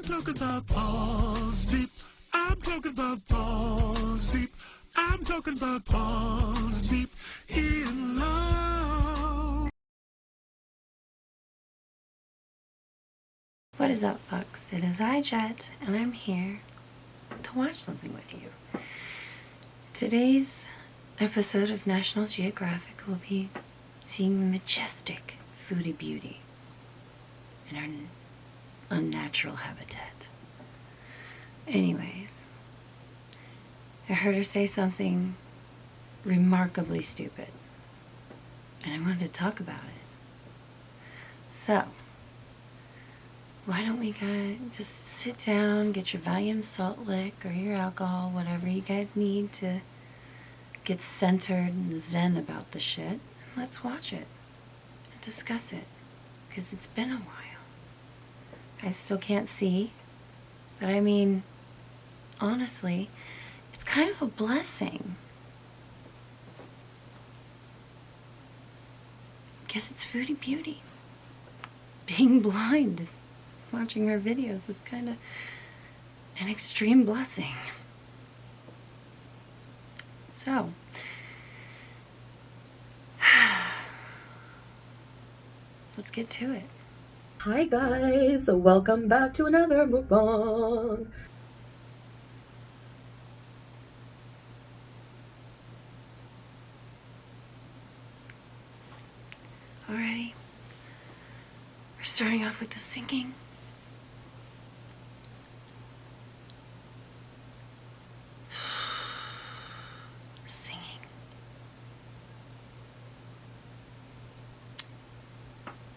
I'm talking about balls deep. I'm talking about balls deep. I'm talking about balls deep in love. What is up, folks? It is I, Jet, and I'm here to watch something with you. Today's episode of National Geographic will be seeing the majestic Foodie Beauty in her unnatural habitat. Anyways, I heard her say something remarkably stupid, and I wanted to talk about it. So, why don't we just sit down, get your Valium salt lick or your alcohol, whatever you guys need to get centered and zen about the shit, and let's watch it and discuss it, because it's been a while. I still can't see, but I mean, honestly, it's kind of a blessing. I guess it's Foodie Beauty. Being blind, watching her videos is kind of an extreme blessing. So, let's get to it. Hi guys, welcome back to another mukbang. Alrighty, we're starting off with the singing. Singing.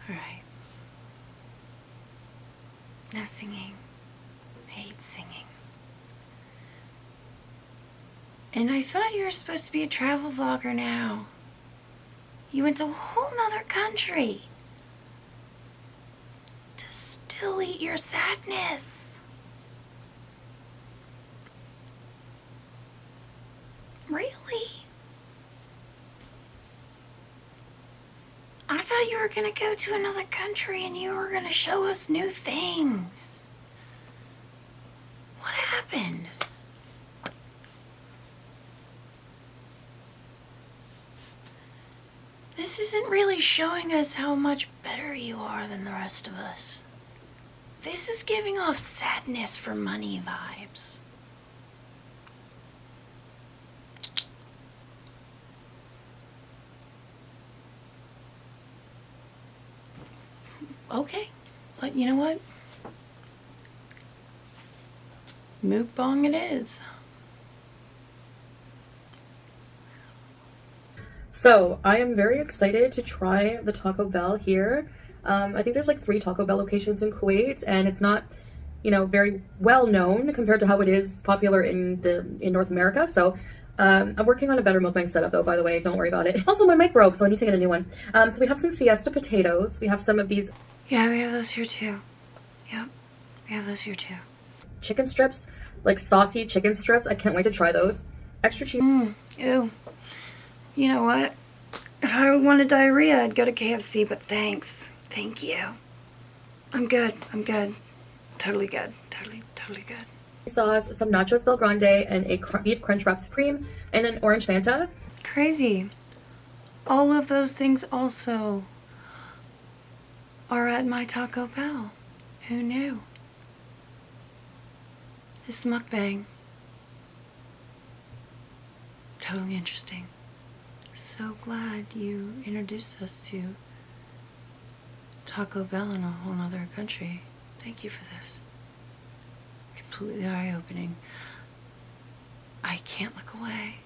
Alright. Now singing. I hate singing. And I thought you were supposed to be a travel vlogger now. You went to a whole nother country to still eat your sadness. Really? I thought you were gonna go to another country and you were gonna show us new things. What happened? This isn't really showing us how much better you are than the rest of us. This is giving off sadness for money vibes. Okay, but you know what? Mukbang it is. So I am very excited to try the Taco Bell here. I think there's like 3 Taco Bell locations in Kuwait, and it's not, very well known compared to how it is popular in North America. So I'm working on a better mukbang setup though, by the way, don't worry about it. Also, my mic broke, so I need to get a new one. So we have some Fiesta potatoes. We have some of these. Yeah, we have those here too. Yep, we have those here too. Chicken strips, like saucy chicken strips. I can't wait to try those. Extra cheese. Ew. You know what? If I wanted diarrhea, I'd go to KFC, but thanks. Thank you. I'm good. I'm good. Totally good. Totally good. Sauce, some nachos Belgrande, and a beef crunch wrap supreme, and an orange Fanta. Crazy. All of those things also are at my Taco Bell. Who knew? This mukbang. Totally interesting. So glad you introduced us to Taco Bell in a whole other country. Thank you for this. Completely eye-opening. I can't look away.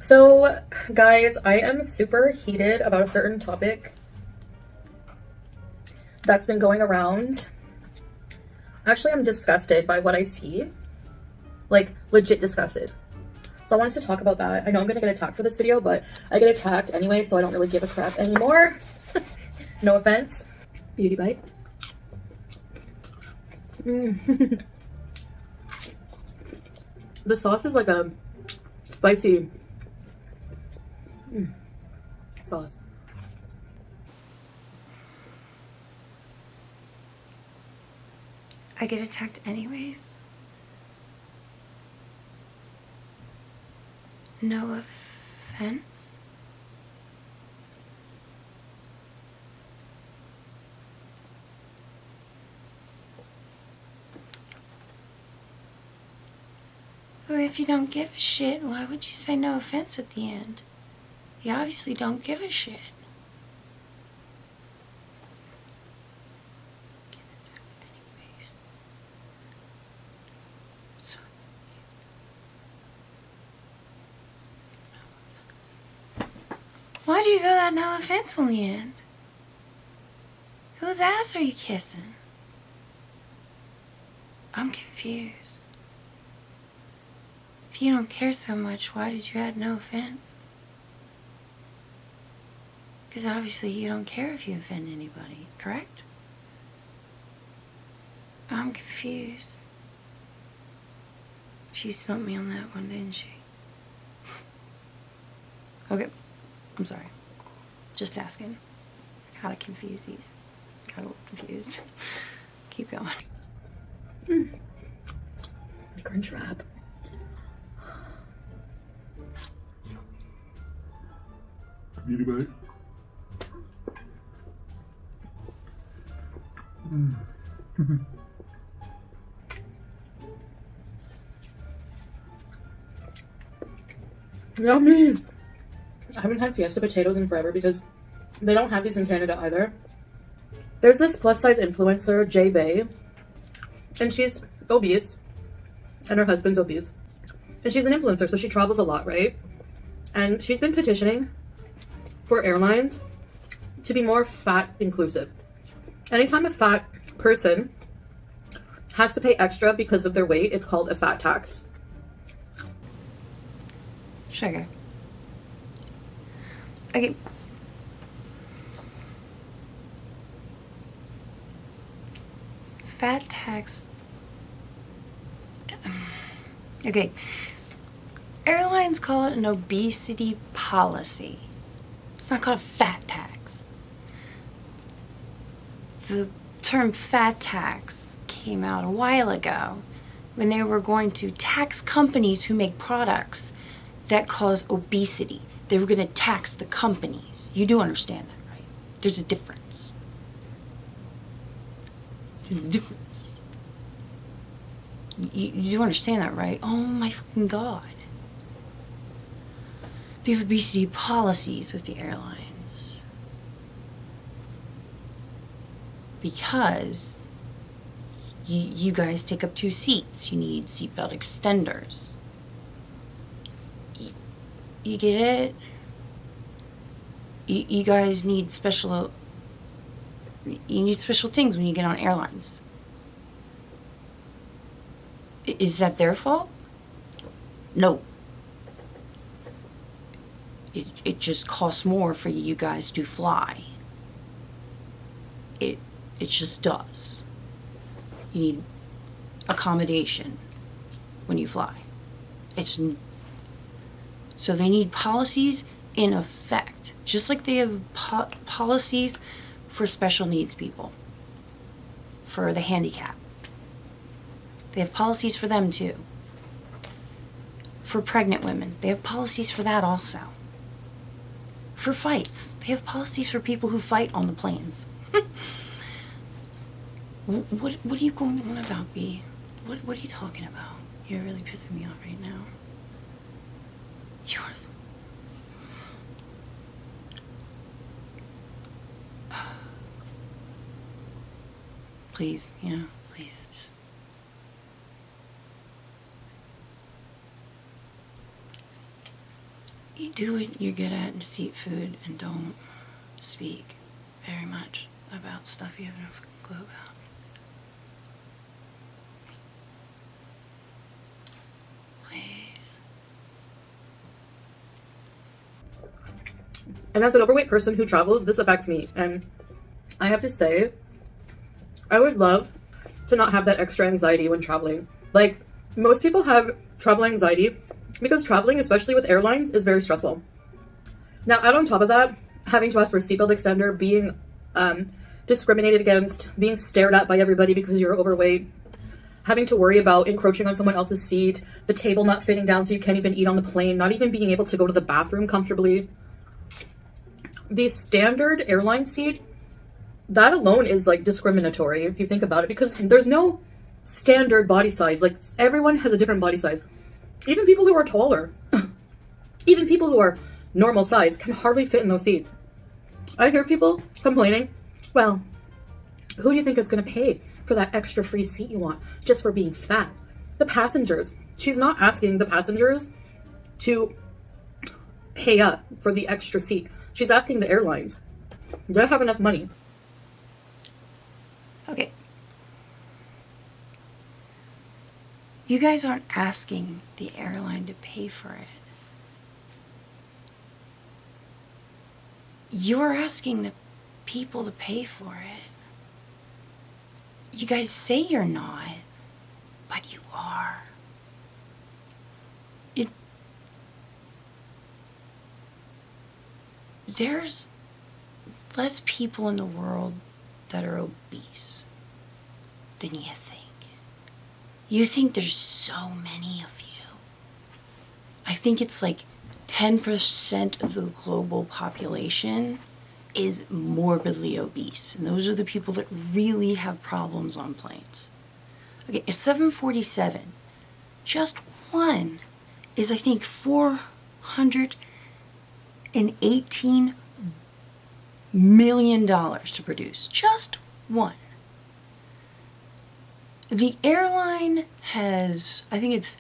So, guys, I am super heated about a certain topic that's been going around. Actually, I'm disgusted by what I see. Like, legit disgusted. So I wanted to talk about that. I know I'm gonna get attacked for this video, but I get attacked anyway, so I don't really give a crap anymore. No offense. Beauty bite. The sauce is like a spicy sauce. I get attacked anyways? No offense? Well, if you don't give a shit, why would you say no offense at the end? You obviously don't give a shit. Anyways. So, why'd you throw that no offense on the end? Whose ass are you kissing? I'm confused. If you don't care so much, why did you add no offense? Because obviously you don't care if you offend anybody, correct? I'm confused. She stumped me on that one, didn't she? Okay, I'm sorry. Just asking. Gotta confuse these. Got confused. Keep going. Crunch wrap. Beauty bag. Yummy! I haven't had Fiesta potatoes in forever because they don't have these in Canada either. There's this plus size influencer, Jay Bay, and she's obese, and her husband's obese. And she's an influencer, so she travels a lot, right? And she's been petitioning for airlines to be more fat inclusive. Anytime a fat person has to pay extra because of their weight, it's called a fat tax. Sugar. Okay. Fat tax. Okay. Airlines call it an obesity policy. It's not called a fat tax. The term fat tax came out a while ago when they were going to tax companies who make products that cause obesity. They were going to tax the companies. You do understand that, right? There's a difference. There's a difference. You do understand that, right? Oh my fucking God. They have obesity policies with the airlines. Because you guys take up 2 seats. You need seatbelt extenders. You get it? You guys need special... You need special things when you get on airlines. Is that their fault? No. It just costs more for you guys to fly. It just does. You need accommodation when you fly. So they need policies in effect, just like they have policies for special needs people, for the handicapped. They have policies for them too. For pregnant women, they have policies for that also. For fights, they have policies for people who fight on the planes. What are you going on about, B? What are you talking about? You're really pissing me off right now. You're... Please, please, just... You do what you're good at and just eat food and don't speak very much about stuff you have no clue about. And as an overweight person who travels, this affects me. And I have to say, I would love to not have that extra anxiety when traveling. Like, most people have travel anxiety because traveling, especially with airlines, is very stressful. Now, add on top of that, having to ask for a seatbelt extender, being discriminated against, being stared at by everybody because you're overweight, having to worry about encroaching on someone else's seat, the table not fitting down so you can't even eat on the plane, not even being able to go to the bathroom comfortably. The standard airline seat, that alone is like discriminatory if you think about it, because there's no standard body size. Like, everyone has a different body size. Even people who are taller, even people who are normal size can hardly fit in those seats. I hear people complaining, well, who do you think is going to pay for that extra free seat you want just for being fat? The passengers. She's not asking the passengers to pay up for the extra seat. She's asking the airlines. They have enough money. Okay. You guys aren't asking the airline to pay for it. You're asking the people to pay for it. You guys say you're not, but you are. There's less people in the world that are obese than you think. You think there's so many of you. I think it's like 10% of the global population is morbidly obese. And those are the people that really have problems on planes. Okay, a 747, just one is, I think, $418 million to produce. Just one. The airline has, I think it's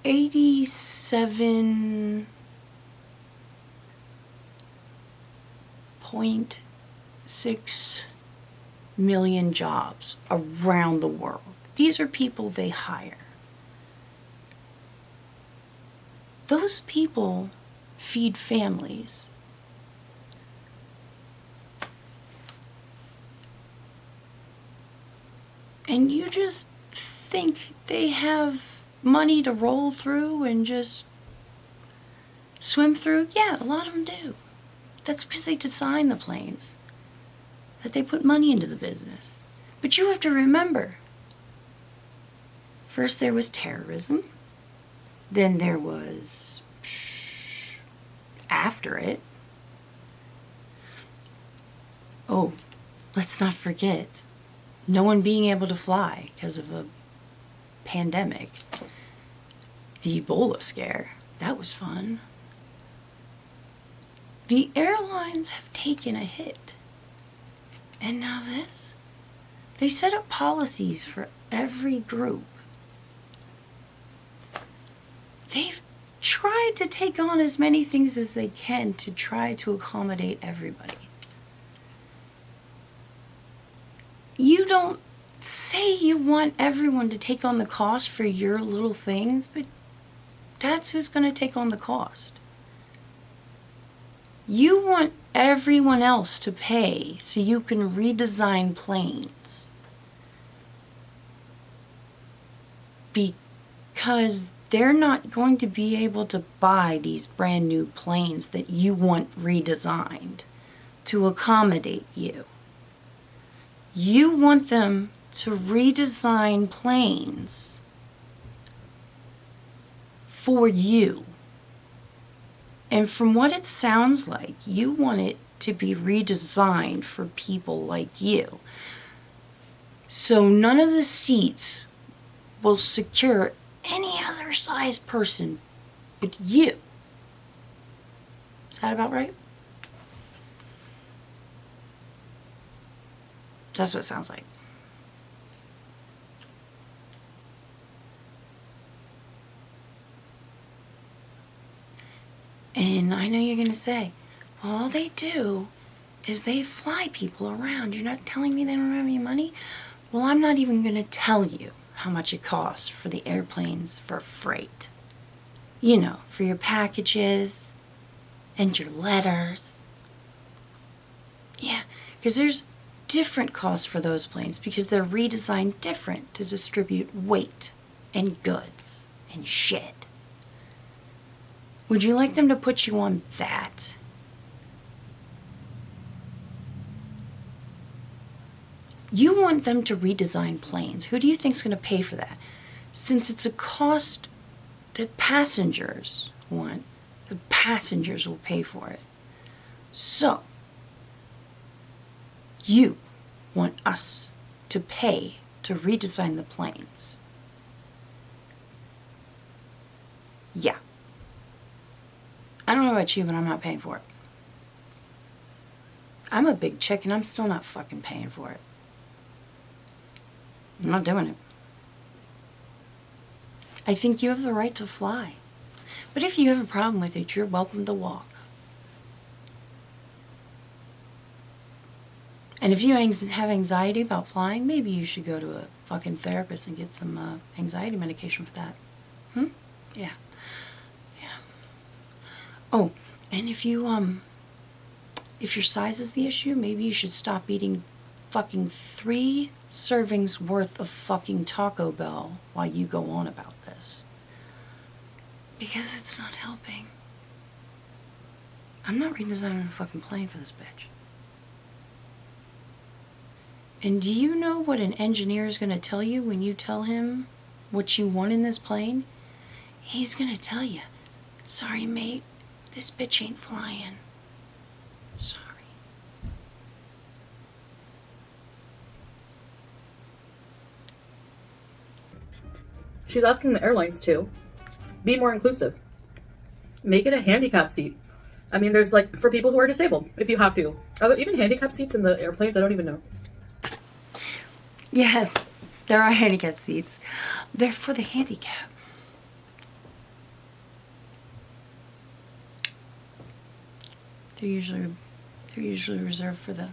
87.6 million jobs around the world. These are people they hire. Those people feed families. And you just think they have money to roll through and just swim through? Yeah, a lot of them do. That's because they design the planes, that they put money into the business. But you have to remember, first there was terrorism, then there was, after it, oh, let's not forget, no one being able to fly because of a pandemic. The Ebola scare, that was fun. The airlines have taken a hit. And now this. They set up policies for every group. They've tried to take on as many things as they can to try to accommodate everybody. You don't say you want everyone to take on the cost for your little things, but that's who's going to take on the cost. You want everyone else to pay so you can redesign planes. Because they're not going to be able to buy these brand new planes that you want redesigned to accommodate you. You want them to redesign planes for you. And from what it sounds like, you want it to be redesigned for people like you. So none of the seats will secure any other size person but you. Is that about right? That's what it sounds like. And I know you're going to say, well, all they do is they fly people around. You're not telling me they don't have any money? Well, I'm not even going to tell you how much it costs for the airplanes for freight. You know, for your packages and your letters. Yeah, because there's different costs for those planes because they're redesigned different to distribute weight and goods and shit. Would you like them to put you on that? You want them to redesign planes. Who do you think's going to pay for that? Since it's a cost that passengers want, the passengers will pay for it. So, you want us to pay to redesign the planes. Yeah. I don't know about you, but I'm not paying for it. I'm a big chick and I'm still not fucking paying for it. I'm not doing it. I think you have the right to fly. But if you have a problem with it, you're welcome to walk. And if you have anxiety about flying, maybe you should go to a fucking therapist and get some anxiety medication for that. Yeah. Yeah. Oh, and if your size is the issue, maybe you should stop eating fucking 3 servings worth of fucking Taco Bell while you go on about this. Because it's not helping. I'm not redesigning a fucking plane for this bitch. And do you know what an engineer is going to tell you when you tell him what you want in this plane? He's going to tell you, sorry mate, this bitch ain't flying. Sorry. She's asking the airlines to be more inclusive. Make it a handicap seat. I mean, there's like for people who are disabled, if you have to. Even handicap seats in the airplanes, I don't even know. Yeah, there are handicap seats. They're for the handicap. They're usually reserved for the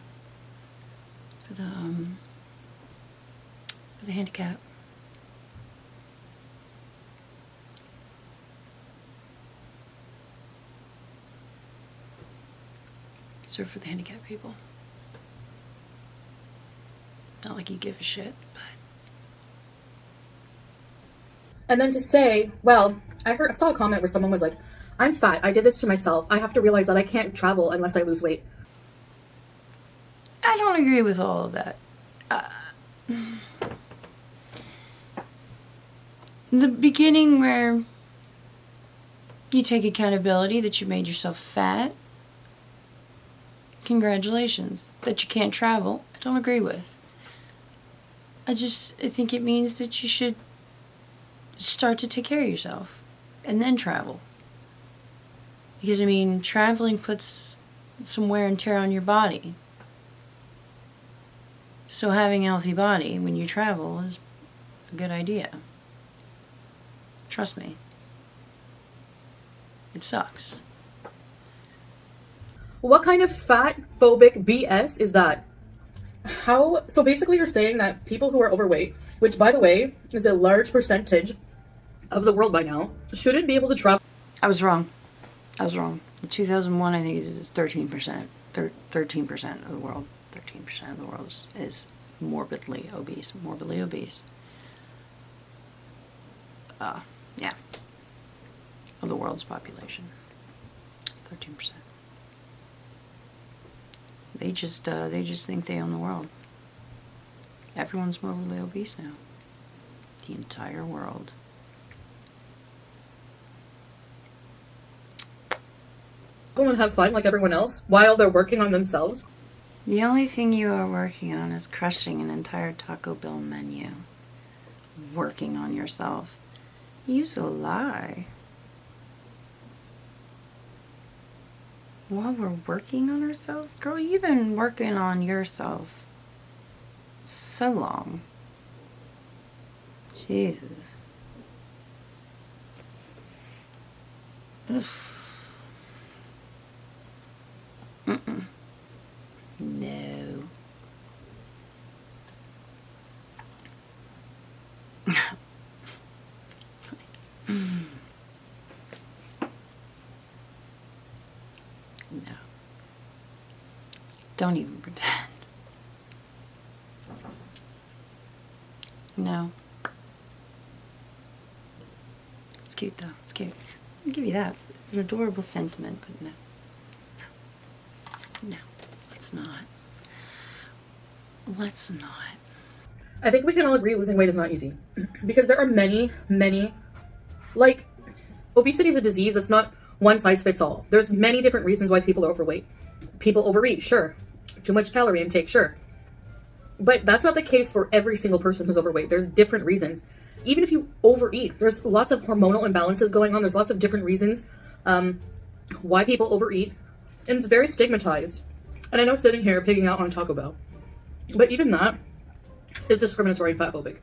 handicap. Reserved for the handicapped people. Not like you give a shit, but. And then to say, well, I saw a comment where someone was like, I'm fat. I did this to myself. I have to realize that I can't travel unless I lose weight. I don't agree with all of that. The beginning where you take accountability that you made yourself fat, congratulations. That you can't travel, I don't agree with. I think it means that you should start to take care of yourself and then travel. Because, I mean, traveling puts some wear and tear on your body. So having a healthy body when you travel is a good idea. Trust me. It sucks. What kind of fat phobic BS is that? So basically you're saying that people who are overweight, which by the way is a large percentage of the world by now, shouldn't be able to travel. I was wrong. In 2001, I think it was 13%. 13% of the world. 13% of the world is morbidly obese. Yeah. Of the world's population. It's 13%. They just think they own the world. Everyone's morbidly obese now. The entire world. Go and have fun like everyone else while they're working on themselves. The only thing you are working on is crushing an entire Taco Bell menu. Working on yourself. Use a lie. While we're working on ourselves? Girl, you've been working on yourself so long. Jesus. Oof. No. No. Don't even pretend. No. It's cute though. It's cute. I'll give you that. It's an adorable sentiment, but no. No. No, it's not. let's not. I think we can all agree losing weight is not easy. Because there are many, like, obesity is a disease that's not one size fits all. There's many different reasons why people are overweight. People overeat, sure. Too much calorie intake, sure. But that's not the case for every single person who's overweight. There's different reasons. Even if you overeat, there's lots of hormonal imbalances going on. There's lots of different reasons why people overeat. And it's very stigmatized. And I know sitting here pigging out on Taco Bell, but even that is discriminatory and fatphobic.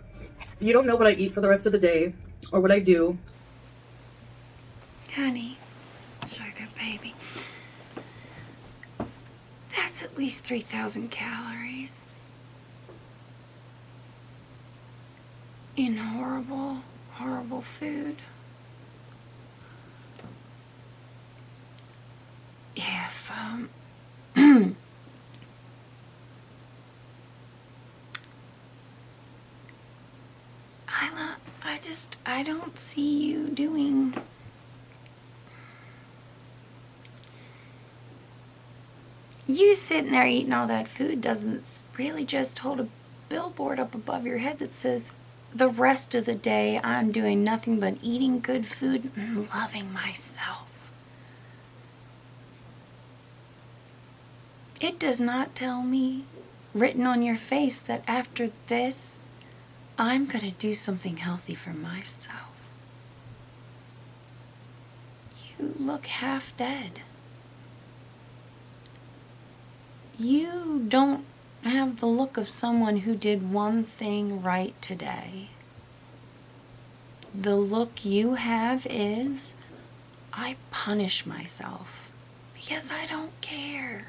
You don't know what I eat for the rest of the day or what I do. Honey, sugar baby, that's at least 3,000 calories in horrible, horrible food. If, I don't see you doing... You sitting there eating all that food doesn't really just hold a billboard up above your head that says, the rest of the day I'm doing nothing but eating good food and loving myself. It does not tell me, written on your face, that after this, I'm going to do something healthy for myself. You look half dead. You don't have the look of someone who did one thing right today. The look you have is, I punish myself because I don't care.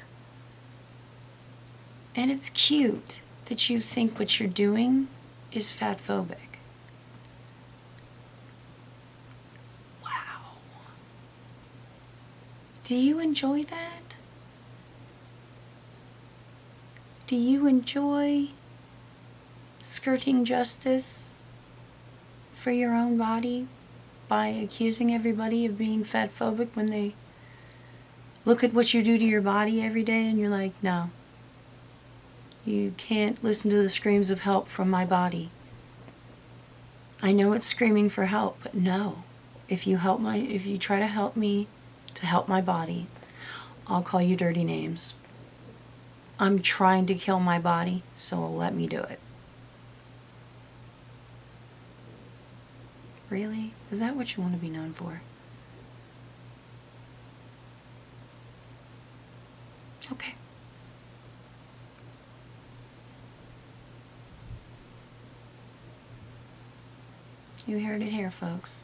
And it's cute that you think what you're doing is fatphobic. Wow. Do you enjoy that? Do you enjoy skirting justice for your own body by accusing everybody of being fatphobic when they look at what you do to your body every day and you're like, no, you can't listen to the screams of help from my body. I know it's screaming for help, but no. If you try to help me to help my body, I'll call you dirty names. I'm trying to kill my body, so let me do it. Really? Is that what you want to be known for? Okay. You heard it here, folks.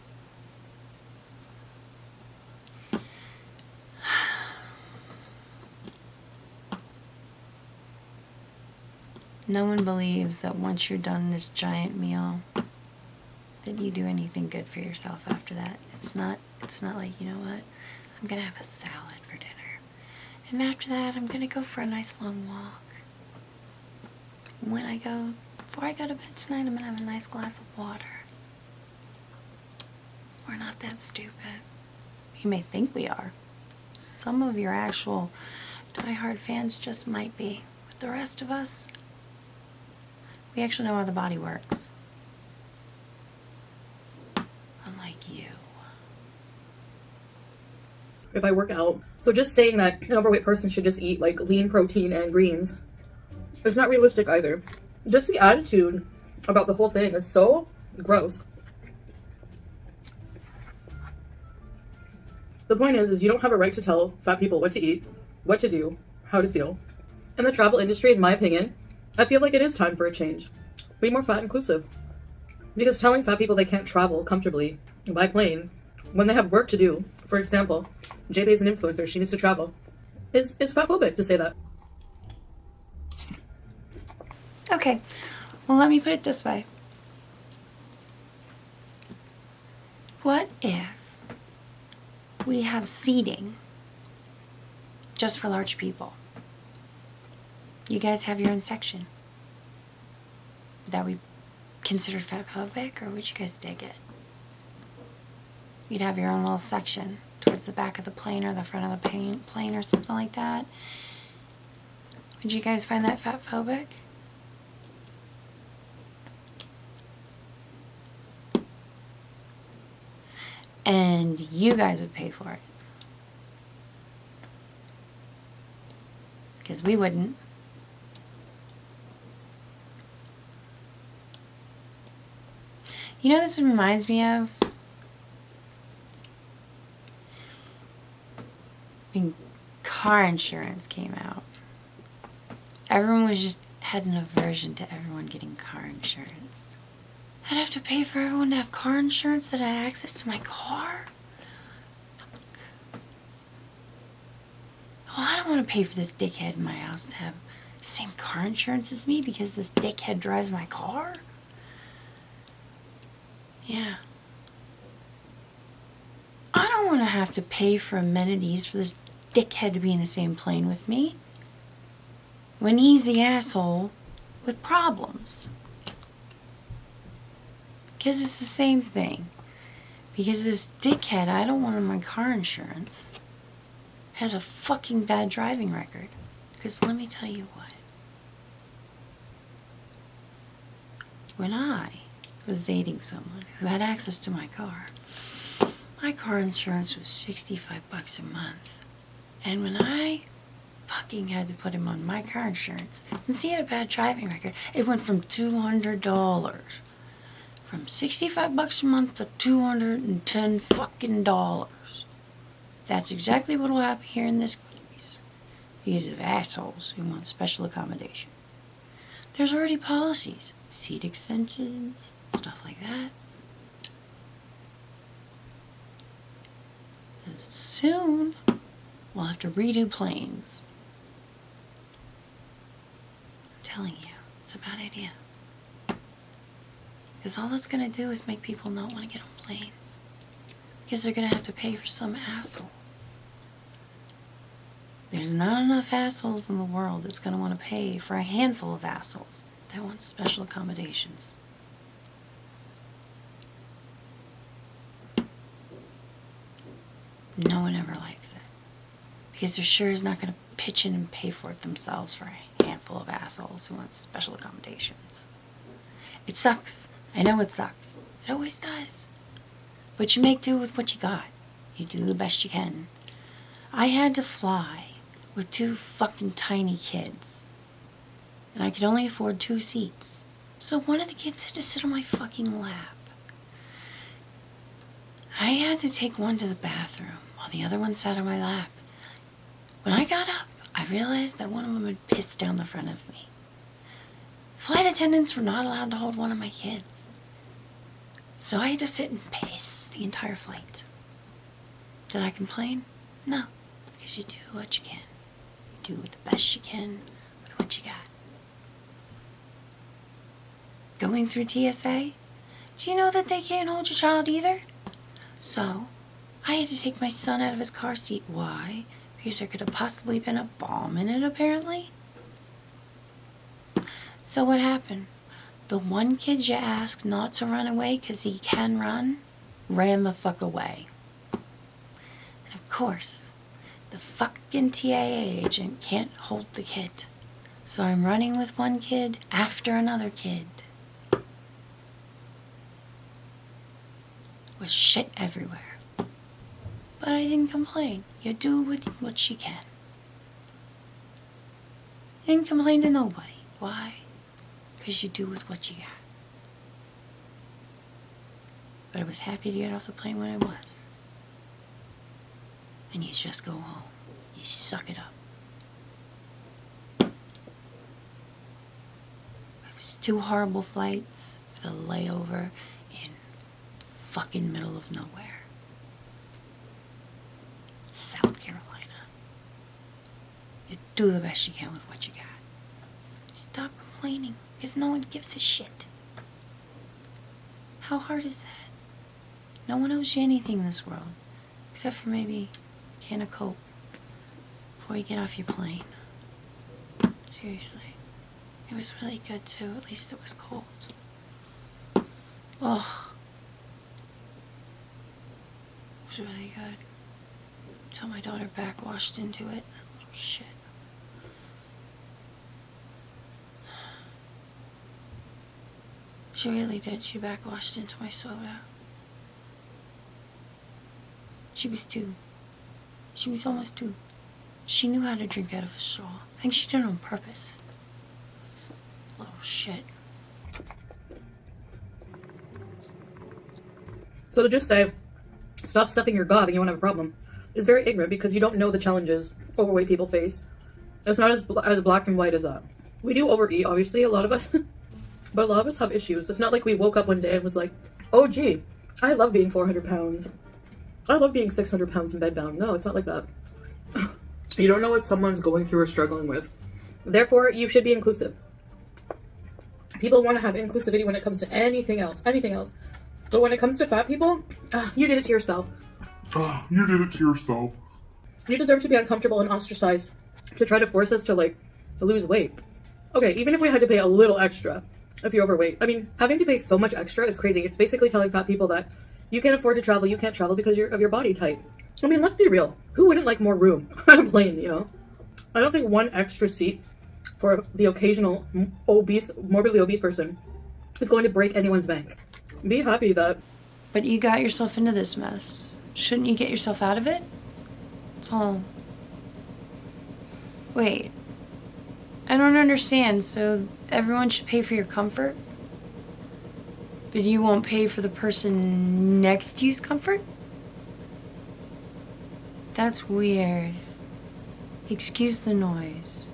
No one believes that once you're done this giant meal, that you do anything good for yourself after that. It's not like, you know what, I'm gonna have a salad for dinner. And after that, I'm gonna go for a nice long walk. Before I go to bed tonight, I'm gonna have a nice glass of water. We're not that stupid. You may think we are. Some of your actual diehard fans just might be. But the rest of us, we actually know how the body works. Unlike you. If I work out. So just saying that an overweight person should just eat like lean protein and greens, it's not realistic either. Just the attitude about the whole thing is so gross. The point is you don't have a right to tell fat people what to eat, what to do, how to feel. In the travel industry, in my opinion, I feel like it is time for a change. Be more fat inclusive. Because telling fat people they can't travel comfortably by plane when they have work to do, for example, JB is an influencer, she needs to travel, is fatphobic to say that. Okay, well, let me put it this way. What if we have seating just for large people? You guys have your own section. Would that be considered fatphobic, or would you guys dig it? You'd have your own little section towards the back of the plane or the front of the plane or something like that. Would you guys find that fatphobic? And you guys would pay for it. Because we wouldn't. You know, this reminds me of when car insurance came out. Everyone was just had an aversion to everyone getting car insurance. I'd have to pay for everyone to have car insurance that had access to my car? Well, I don't want to pay for this dickhead in my house to have the same car insurance as me because this dickhead drives my car? Yeah. I don't want to have to pay for amenities for this dickhead to be in the same plane with me when he's the asshole with problems. Because it's the same thing. Because this dickhead I don't want on my car insurance has a fucking bad driving record. Because let me tell you what. When I was dating someone who had access to my car insurance was $65 a month. And when I fucking had to put him on my car insurance, and he had a bad driving record, it went from $200. From $65 a month to $210 fucking dollars. That's exactly what will happen here in this case. Because of assholes who want special accommodation. There's already policies, seat extensions, stuff like that. Soon, we'll have to redo planes. I'm telling you, it's a bad idea. Because all that's going to do is make people not want to get on planes. Because they're going to have to pay for some asshole. There's not enough assholes in the world that's going to want to pay for a handful of assholes that want special accommodations. No one ever likes it. Because they're sure is not going to pitch in and pay for it themselves for a handful of assholes who want special accommodations. It sucks. I know it sucks. It always does. But you make do with what you got. You do the best you can. I had to fly with 2 fucking tiny kids. And I could only afford 2 seats. So one of the kids had to sit on my fucking lap. I had to take one to the bathroom while the other one sat on my lap. When I got up, I realized that one of them had pissed down the front of me. Flight attendants were not allowed to hold one of my kids. So I had to sit and piss the entire flight. Did I complain? No. Because you do what you can. You do the best you can with what you got. Going through TSA? Do you know that they can't hold your child either? So, I had to take my son out of his car seat. Why? Because there could have possibly been a bomb in it, apparently. So what happened? The one kid you asked not to run away because he can run, ran the fuck away. And of course, the fucking TAA agent can't hold the kid. So I'm running with one kid after another kid. With shit everywhere. But I didn't complain. You do with what you can. Didn't complain to nobody. Why? Because you do with what you got. But I was happy to get off the plane when I was. And you just go home. You suck it up. It was 2 horrible flights with a layover in fucking middle of nowhere. South Carolina. You do the best you can with what you got. Stop complaining, because no one gives a shit. How hard is that? No one owes you anything in this world, except for maybe a can of Coke before you get off your plane. Seriously. It was really good too, at least it was cold. Oh. It was really good. Until my daughter backwashed into it. Oh, shit. She really did. She backwashed into my soda. She was 2. She was almost 2. She knew how to drink out of a straw. I think she did it on purpose. Little shit. So to just say, stop stuffing your gob and you won't have a problem, is very ignorant because you don't know the challenges overweight people face. It's not as black and white as that. We do overeat, obviously, a lot of us. But a lot of us have issues. It's not like we woke up one day and was like, oh gee, I love being 400 pounds. I love being 600 pounds in bed bound. No, it's not like that. You don't know what someone's going through or struggling with. Therefore, you should be inclusive. People want to have inclusivity when it comes to anything else. But when it comes to fat people, you did it to yourself. You did it to yourself. You deserve to be uncomfortable and ostracized to try to force us to, like, lose weight. Okay, even if we had to pay a little extra if you're overweight. I mean, having to pay so much extra is crazy. It's basically telling fat people that you can't afford to travel, you can't travel because of your body type. I mean, let's be real. Who wouldn't like more room on a plane, you know? I don't think one extra seat for the occasional morbidly obese person is going to break anyone's bank. Be happy that... But you got yourself into this mess. Shouldn't you get yourself out of it? That's all. Wait. I don't understand. So everyone should pay for your comfort? But you won't pay for the person next to you's comfort? That's weird. Excuse the noise.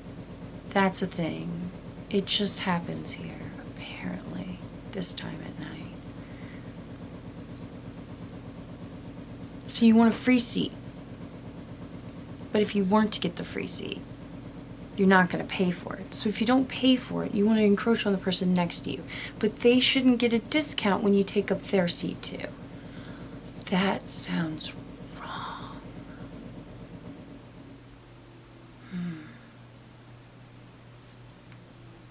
That's a thing. It just happens here, apparently, this time at night. So you want a free seat. But if you weren't to get the free seat, you're not going to pay for it. So if you don't pay for it, you want to encroach on the person next to you. But they shouldn't get a discount when you take up their seat too. That sounds wrong.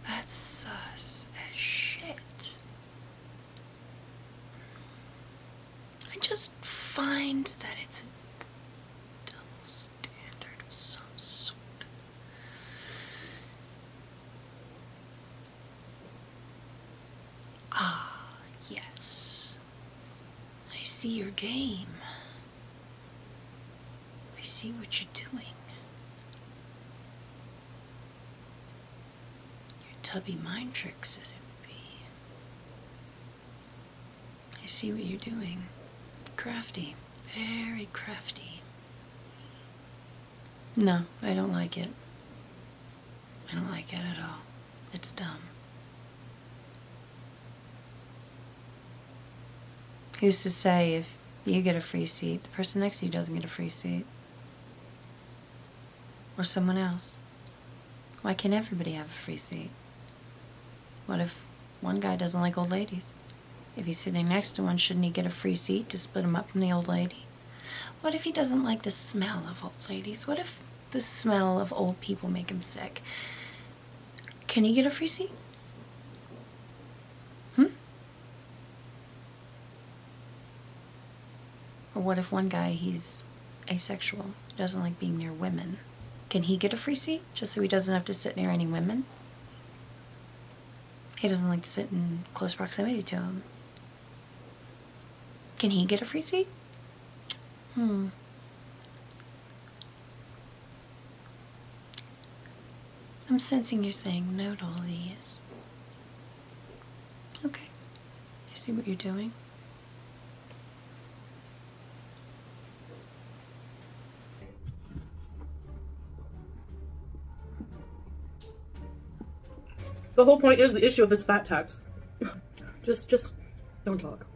That's sus as shit. I just find that it's a double standard of some sort. Ah, yes. I see your game. I see what you're doing. Your tubby mind tricks, as it would be. I see what you're doing. Crafty. Very crafty. No, I don't like it. I don't like it at all. It's dumb. Who's to say if you get a free seat, the person next to you doesn't get a free seat? Or someone else? Why can't everybody have a free seat? What if one guy doesn't like old ladies? If he's sitting next to one, shouldn't he get a free seat to split him up from the old lady? What if he doesn't like the smell of old ladies? What if the smell of old people make him sick? Can he get a free seat? Or what if one guy, he's asexual, doesn't like being near women? Can he get a free seat just so he doesn't have to sit near any women? He doesn't like to sit in close proximity to them. Can he get a free seat? I'm sensing you're saying no to all these. Okay. I see what you're doing. The whole point is the issue of this fat tax. Just don't talk.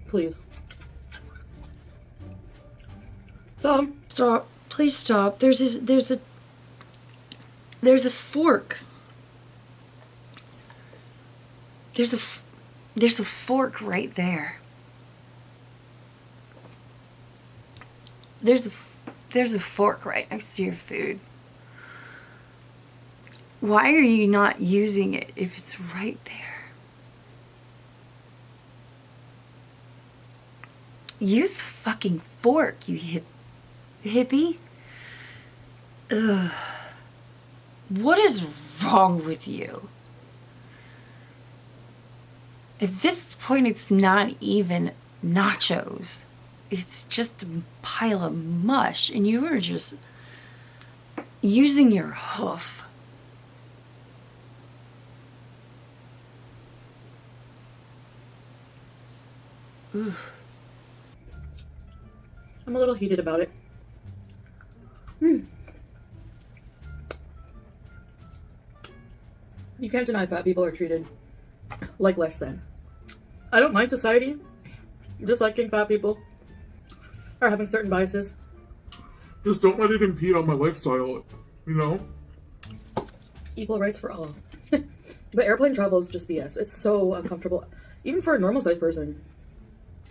Please. So. Stop. Please stop. There's a fork. There's a fork right there. There's a fork right next to your food. Why are you not using it if it's right there? Use the fucking fork, you hippie. Ugh. What is wrong with you? At this point, it's not even nachos. It's just a pile of mush, and you are just using your hoof. Ooh. I'm a little heated about it. You can't deny fat people are treated like less than. I don't mind society disliking fat people or having certain biases. Just don't let it impede on my lifestyle, you know? Equal rights for all. But airplane travel is just BS. It's so uncomfortable. Even for a normal sized person.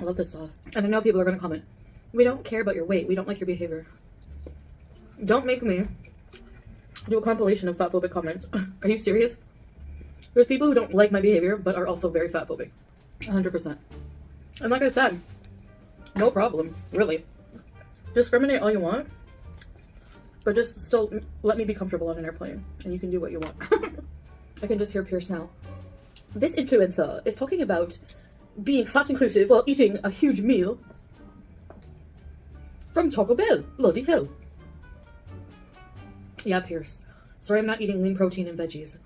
I love this sauce. And I know people are going to comment, we don't care about your weight. We don't like your behavior. Don't make me do a compilation of fatphobic comments. Are you serious? There's people who don't like my behavior, but are also very fatphobic. 100%. And like I said, no problem, really. Discriminate all you want, but just still let me be comfortable on an airplane, and you can do what you want. I can just hear Pierce now. This influencer is talking about being fat inclusive while eating a huge meal from Taco Bell. Bloody hell. Yeah, Pierce. Sorry I'm not eating lean protein and veggies.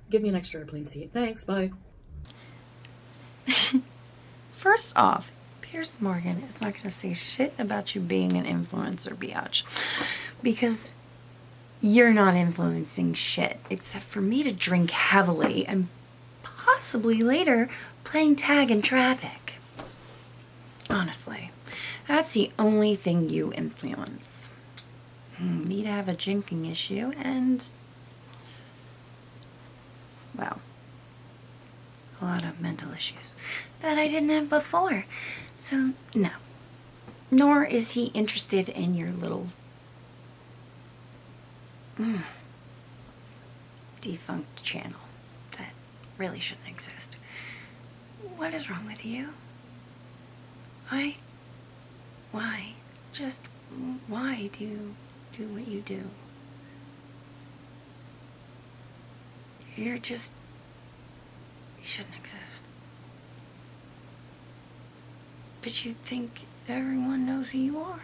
Give me an extra airplane seat. Thanks, bye. First off, Pierce Morgan is not going to say shit about you being an influencer, biatch. Because you're not influencing shit, except for me to drink heavily and possibly later playing tag in traffic. Honestly, that's the only thing you influence. Me to have a drinking issue and, well, a lot of mental issues that I didn't have before. So, no. Nor is he interested in your little defunct channel that really shouldn't exist. What is wrong with you? Why? Just why do you do what you do? You shouldn't exist. But you think everyone knows who you are.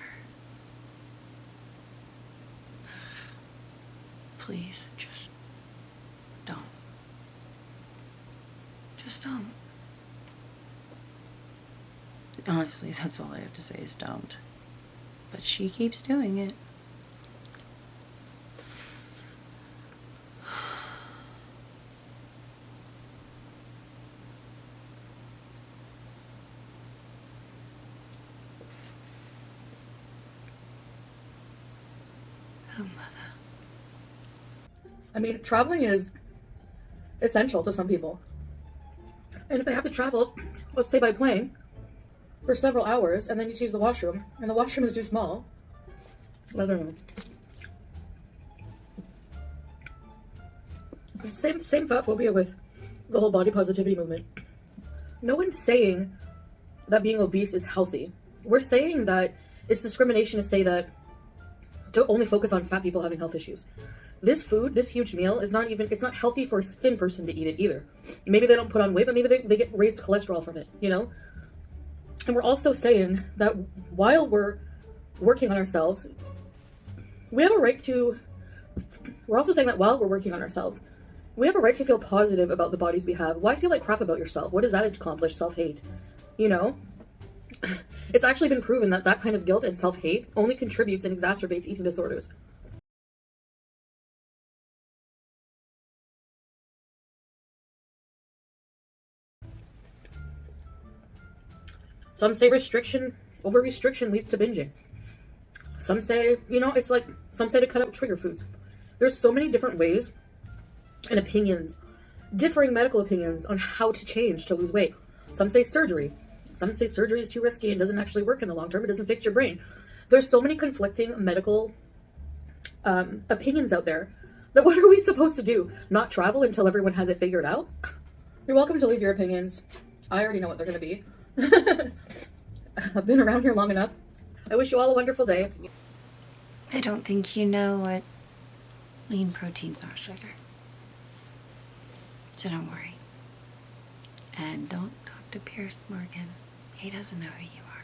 Please, just don't. Just don't. Honestly, that's all I have to say is don't. But she keeps doing it. Oh, mother. I mean, traveling is essential to some people. And if they have to travel, let's say by plane, for several hours, and then you use the washroom, and the washroom is too small, I don't know. Same fat phobia with the whole body positivity movement. No one's saying that being obese is healthy. We're saying that it's discrimination to say that, to only focus on fat people having health issues. This food, this huge meal, is not even, it's not healthy for a thin person to eat it either. Maybe they don't put on weight, but maybe they get raised cholesterol from it, you know? And we're also saying that while we're working on ourselves, we have a right to, we're also saying that while we're working on ourselves, we have a right to feel positive about the bodies we have. Why feel like crap about yourself? What does that accomplish? Self-hate, you know? It's actually been proven that that kind of guilt and self-hate only contributes and exacerbates eating disorders. Some say over-restriction leads to binging. Some say, you know, it's like, some say to cut out trigger foods. There's so many different ways and opinions, differing medical opinions on how to change to lose weight. Some say surgery. Some say surgery is too risky and doesn't actually work in the long term. It doesn't fix your brain. There's so many conflicting medical opinions out there that what are we supposed to do? Not travel until everyone has it figured out? You're welcome to leave your opinions. I already know what they're going to be. I've been around here long enough. I wish you all a wonderful day. I don't think you know what lean proteins are, sugar. So don't worry. And don't talk to Pierce Morgan. He doesn't know who you are.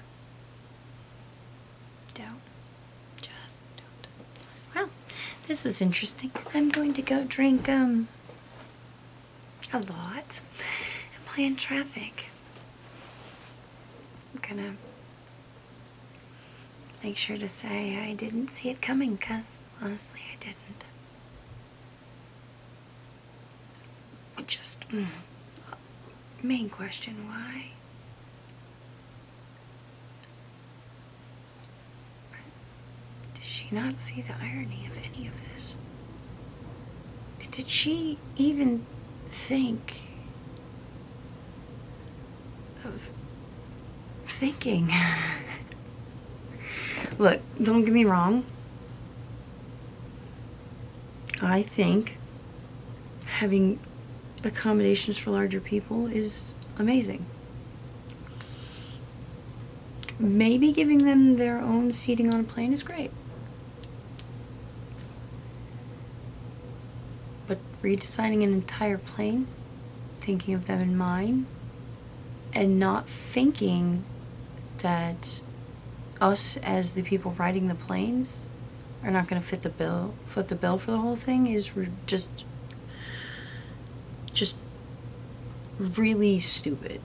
Don't. Just don't. Well, this was interesting. I'm going to go drink, a lot and plan traffic. I'm gonna make sure to say I didn't see it coming, because honestly I didn't. It just, main question, why? Did she not see the irony of any of this? Did she even think of thinking? Look, don't get me wrong. I think having accommodations for larger people is amazing. Maybe giving them their own seating on a plane is great. But redesigning an entire plane, thinking of them in mind, and not thinking that us as the people riding the planes are not going to foot the bill for the whole thing is just really stupid.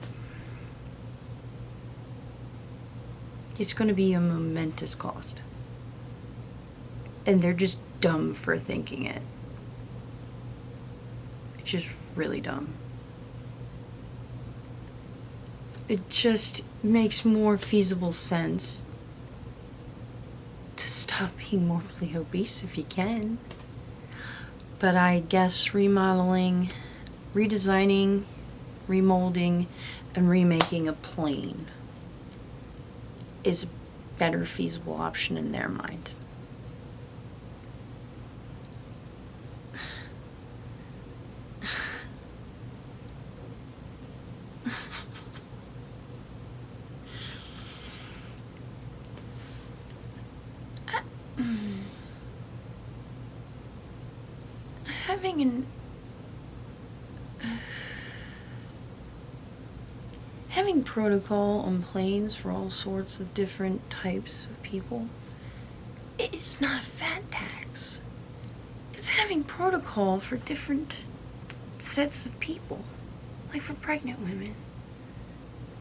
It's going to be a momentous cost. And they're just dumb for thinking it. It's just really dumb. It just makes more feasible sense to stop being morbidly obese if you can. But I guess remodeling, redesigning, remolding, and remaking a plane is a better feasible option in their mind. Having protocol on planes for all sorts of different types of people, it's not a fat tax. It's having protocol for different sets of people, like for pregnant women,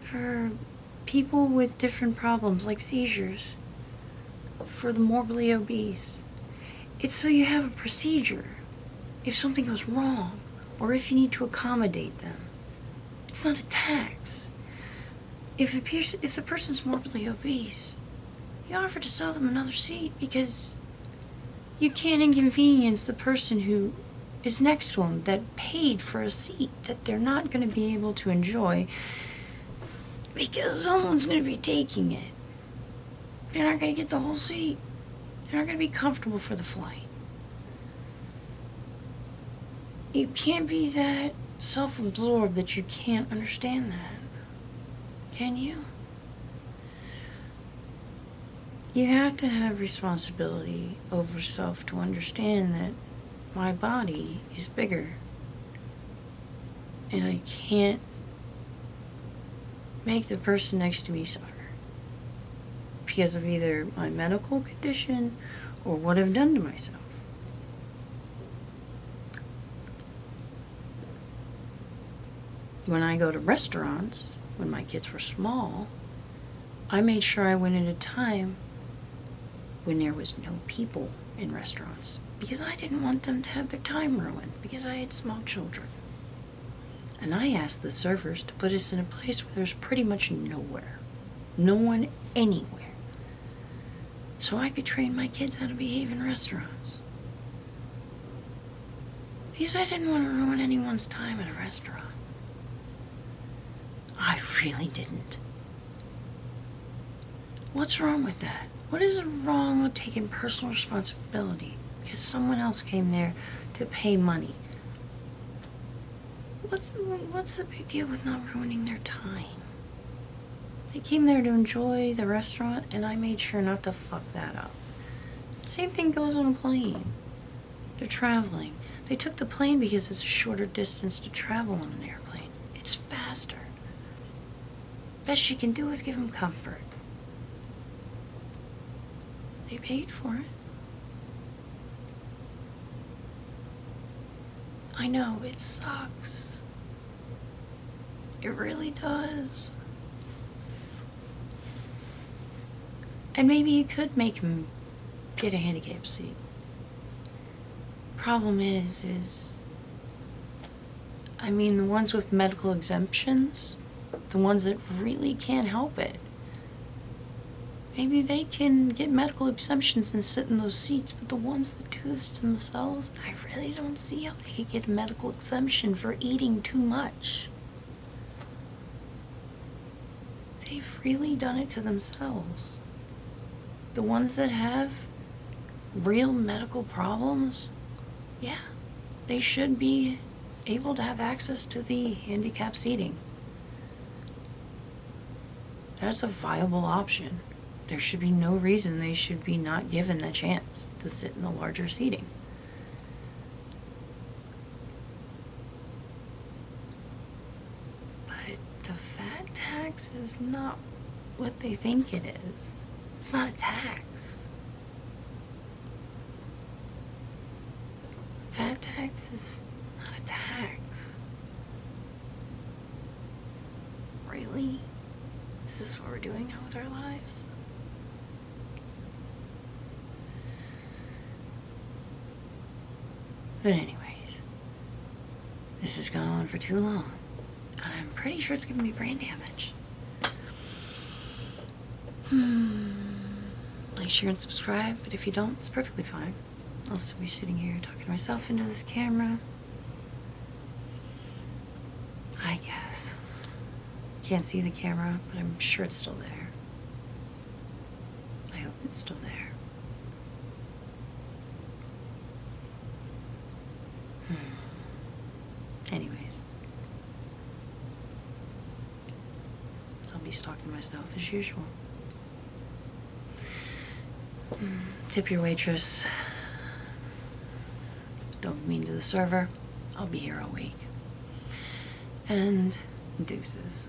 for people with different problems like seizures, for the morbidly obese. It's so you have a procedure if something goes wrong or if you need to accommodate them. It's not a tax. If the person's morbidly obese, you offer to sell them another seat because you can't inconvenience the person who is next to them that paid for a seat that they're not going to be able to enjoy because someone's going to be taking it. They're not going to get the whole seat. They're not going to be comfortable for the flight. You can't be that self-absorbed that you can't understand that. Can you? You have to have responsibility over self to understand that my body is bigger. And I can't make the person next to me suffer because of either my medical condition or what I've done to myself. When I go to restaurants, when my kids were small, I made sure I went at a time when there was no people in restaurants because I didn't want them to have their time ruined because I had small children. And I asked the servers to put us in a place where there's pretty much nowhere. No one anywhere. So I could train my kids how to behave in restaurants. Because I didn't want to ruin anyone's time at a restaurant. I really didn't. What's wrong with that? What is wrong with taking personal responsibility because someone else came there to pay money? What's the big deal with not ruining their time? They came there to enjoy the restaurant, and I made sure not to fuck that up. Same thing goes on a plane. They're traveling. They took the plane because it's a shorter distance to travel on an airplane. It's faster. Best she can do is give them comfort. They paid for it. I know, it sucks. It really does. And maybe you could make him get a handicap seat. Problem is, I mean, the ones with medical exemptions, the ones that really can't help it, maybe they can get medical exemptions and sit in those seats, but the ones that do this to themselves, I really don't see how they could get a medical exemption for eating too much. They've really done it to themselves. The ones that have real medical problems, yeah, they should be able to have access to the handicap seating. That's a viable option. There should be no reason they should be not given the chance to sit in the larger seating. But the fat tax is not what they think it is. It's not a tax. Fat tax is not a tax. Really? Is this what we're doing now with our lives? But anyways, this has gone on for too long, and I'm pretty sure it's giving me brain damage. Like, share, and subscribe, but if you don't, it's perfectly fine. I'll still be sitting here talking to myself into this camera. I guess. Can't see the camera, but I'm sure it's still there. I hope it's still there. Anyways. I'll be stalking myself as usual. Tip your waitress. Don't be mean to the server. I'll be here all week. And deuces.